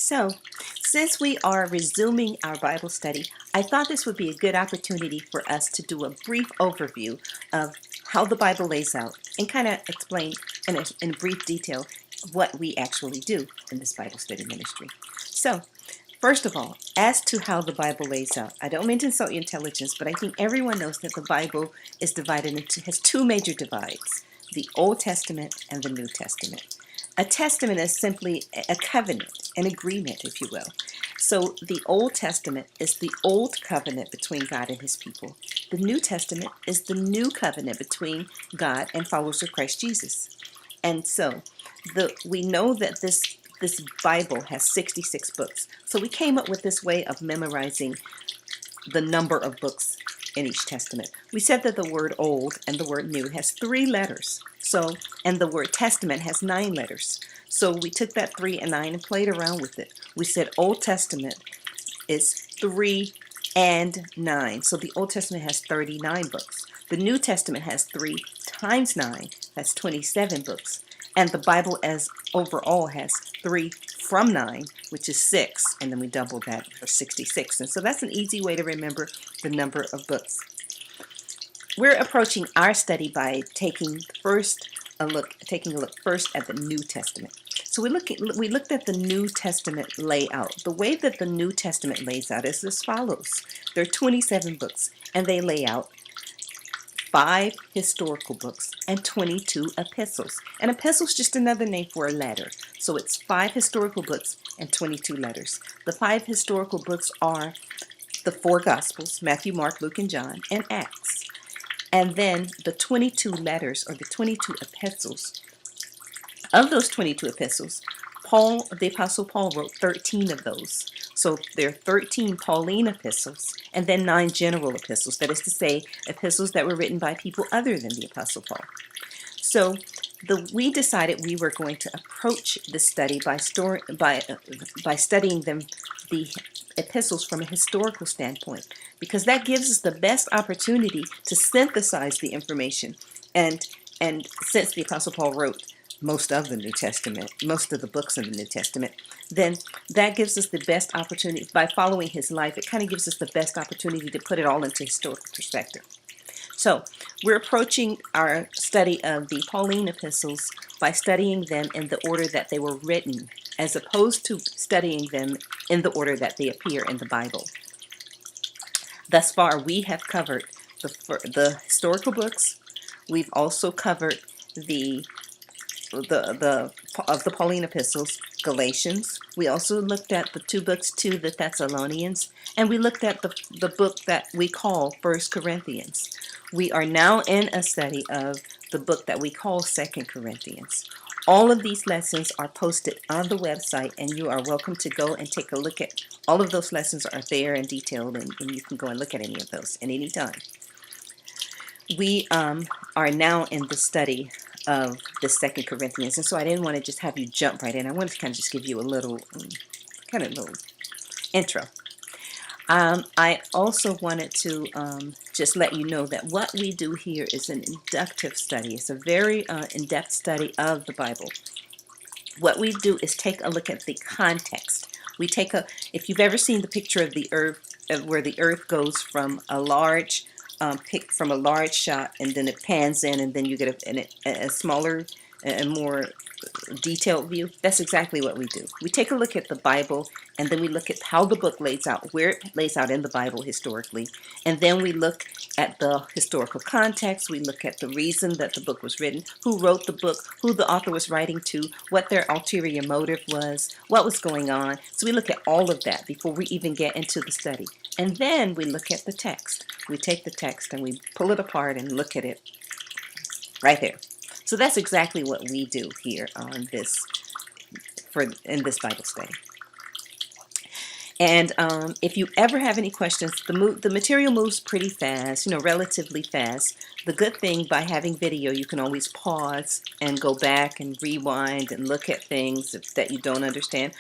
So, since we are resuming our Bible study, I thought this would be a good opportunity for us to do a brief overview of how the Bible lays out and kind of explain in brief detail what we actually do in this Bible study ministry. So, first of all, as to how the Bible lays out, I don't mean to insult your intelligence, but I think everyone knows that the Bible is divided into has two major divides: the Old Testament and the New Testament. A testament is simply a covenant, an agreement, if you will. So the Old Testament is the old covenant between God and his people. The New Testament is the new covenant between God and followers of Christ Jesus. And so we know that this Bible has 66 books. So we came up with this way of memorizing the number of books in each testament. We said that the word old and the word new has 3 letters. And the word testament has 9 letters. So we took that 3 and 9 and played around with it. We said Old Testament is 3 and 9. So the Old Testament has 39 books. The New Testament has 3 times 9. That's 27 books. And the Bible as overall has 3 from 9, which is 6, and then we double that for 66. And so that's an easy way to remember the number of books. We're approaching our study by taking a look first at the New Testament. So we looked at the New Testament layout. The way that the New Testament lays out is as follows. There are 27 books, and they lay out 5 historical books and 22 epistles. An epistle is just another name for a letter. So it's 5 historical books and 22 letters. The 5 historical books are the 4 Gospels: Matthew, Mark, Luke, and John, and Acts. And then the 22 letters, or the 22 epistles. Of those 22 epistles, the Apostle Paul wrote 13 of those. So there are 13 Pauline epistles and then 9 general epistles. That is to say, epistles that were written by people other than the Apostle Paul. So we decided we were going to approach this study by studying the epistles from a historical standpoint, because that gives us the best opportunity to synthesize the information. And since the Apostle Paul wrote most of the New Testament, most of the books in the New Testament, then that gives us the best opportunity. By following his life, it kind of gives us the best opportunity to put it all into historical perspective. So we're approaching our study of the Pauline epistles by studying them in the order that they were written, as opposed to studying them in the order that they appear in the Bible. Thus far, we have covered the historical books. We've also covered the Pauline epistles, Galatians. We also looked at the 2 books to the Thessalonians, and we looked at the book that we call 1 Corinthians. We are now in a study of the book that we call 2 Corinthians. All of these lessons are posted on the website, and you are welcome to go and take a look at all of those lessons. Are there and detailed, and you can go and look at any of those at any time. We are now in the study of the 2 Corinthians, and so I didn't want to just have you jump right in. I wanted to kind of just give you a little intro. I also wanted to just let you know that what we do here is an inductive study. It's a very in-depth study of the Bible. What we do is take a look at the context. If you've ever seen the picture of the earth, where the earth goes from a large shot, and then it pans in, and then you get a smaller and more detailed view. That's exactly what we do. We take a look at the Bible, and then we look at how the book lays out, where it lays out in the Bible historically, and then we look at the historical context. We look at the reason that the book was written, who wrote the book, who the author was writing to, what their ulterior motive was, what was going on. So we look at all of that before we even get into the study. And then we look at the text. We take the text and we pull it apart and look at it right there. So that's exactly what we do here in this Bible study. And if you ever have any questions, the material moves pretty fast, relatively fast. The good thing by having video, you can always pause and go back and rewind and look at things that you don't understand.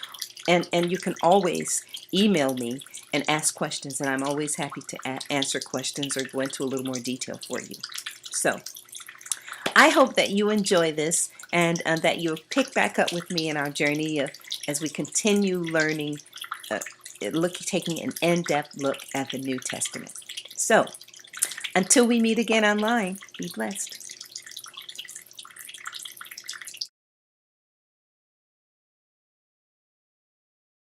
And you can always email me and ask questions, and I'm always happy to answer questions or go into a little more detail for you. So I hope that you enjoy this, and that you'll pick back up with me in our journey as we continue learning, taking an in-depth look at the New Testament. So, until we meet again online, be blessed.